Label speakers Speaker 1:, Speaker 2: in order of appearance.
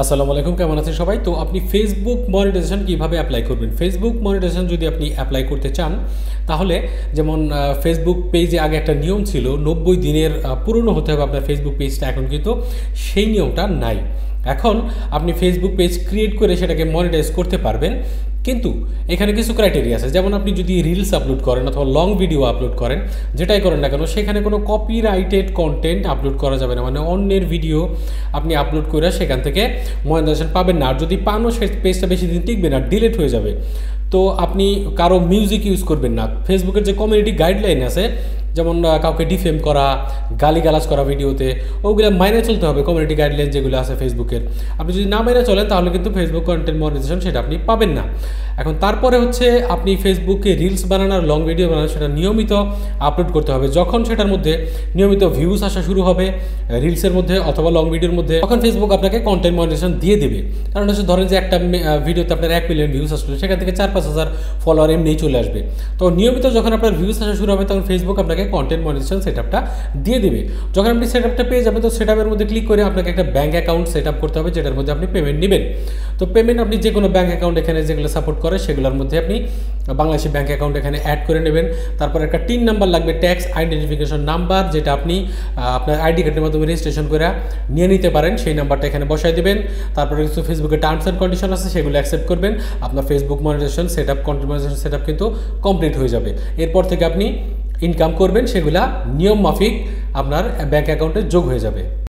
Speaker 1: আসসালামু আলাইকুম, কেমন আছেন সবাই? তো আপনি ফেসবুক মনিটাইজেশন কিভাবে অ্যাপ্লাই করবেন? ফেসবুক মনিটাইজেশন যদি আপনি অ্যাপ্লাই করতে চান, তাহলে যেমন ফেসবুক পেজে আগে একটা নিয়ম ছিল 90 দিনের পুরনো হতে হবে আপনার ফেসবুক পেজটা। এখন কিন্তু সেই নিয়মটা নাই। এখন আপনি ফেসবুক পেজ ক্রিয়েট করে সেটাকে মনিটাইজ করতে পারবেন, কিন্তু এখানে কিছু ক্রাইটেরিয়া আছে। যেমন আপনি যদি রিলস আপলোড করেন অথবা লং ভিডিও আপলোড করেন, যেটাই করেন না কেন, সেখানে কোনো কপিরাইটেড কন্টেন্ট আপলোড করা যাবে না। মানে অন্যের ভিডিও আপনি আপলোড করে সেখান থেকে মনিটাইজেশন পাবেন না। আর যদি পানও, সেই পেজটা বেশি দিন টিকবে না, ডিলিট হয়ে যাবে। তো আপনি কারো মিউজিক ইউজ করবেন না। ফেসবুকের যে কমিউনিটি গাইডলাইন আছে, যেমন কাউকে ডিফেম করা, গালিগালাজ করা ভিডিওতে, ওগুলো মাইনে চলতে হবে। কমিউনিটি গাইডলাইন যেগুলো আছে ফেসবুকের, আপনি যদি না মেনে চলেন তাহলে কিন্তু ফেসবুক কন্টেন্ট মনিটাইজেশন সেটা আপনি পাবেন না। এখন তারপরে হচ্ছে আপনি ফেসবুকে রিলস বানানোর, লং ভিডিও বানানো, সেটা নিয়মিত আপলোড করতে হবে। যখন সেটার মধ্যে নিয়মিত ভিউজ আসা শুরু হবে রিলসের মধ্যে অথবা লং ভিডিওর মধ্যে, তখন ফেসবুক আপনাকে কন্টেন্ট মনিটাইজেশন দিয়ে দেবে। কারণ হচ্ছে ধরেন যে একটা ভিডিওতে আপনার 1 মিলিয়ন ভিউজ আসলো, সেখান থেকে 4-5 হাজার ফলোয়ার এমনিই চলে আসবে। তো নিয়মিত যখন আপনার ভিউজ আসা শুরু হবে, তখন ফেসবুক আপনাকে কন্টেন্ট মনিটাইজেশন সেটআপটা দিয়ে দিবে। যখন আপনি সেটআপটা পেয়ে যাবেন, তো সেটআপের মধ্যে ক্লিক করে আপনাকে একটা ব্যাঙ্ক অ্যাকাউন্ট সেট আপ করতে হবে, যেটার মধ্যে আপনি পেমেন্ট নেবেন। তো পেমেন্ট আপনি যে কোনো ব্যাঙ্ক অ্যাকাউন্ট এখানে যেগুলো সাপোর্ট করে সেগুলোর মধ্যে আপনি বাংলাদেশি ব্যাঙ্ক অ্যাকাউন্ট এখানে অ্যাড করে নেবেন। তারপর একটা টিন নাম্বার লাগবে, ট্যাক্স আইডেন্টিফিকেশন নাম্বার, যেটা আপনি আপনার আইডি কার্ডের মাধ্যমে রেজিস্ট্রেশন করে নিয়ে নিতে পারেন। সেই নাম্বারটা এখানে বসাই দেবেন। তারপরে কিছু ফেসবুকের টার্মস অ্যান্ড কন্ডিশন আছে, সেগুলো অ্যাকসেপ্ট করবেন। আপনার Facebook monetisation setup, content monetisation setup কিন্তু কমপ্লিট হয়ে যাবে। এরপর থেকে আপনি ইনকাম করবেন, সেগুলা নিয়ম মাফিক আপনার ব্যাঙ্ক অ্যাকাউন্টে যোগ হয়ে যাবে।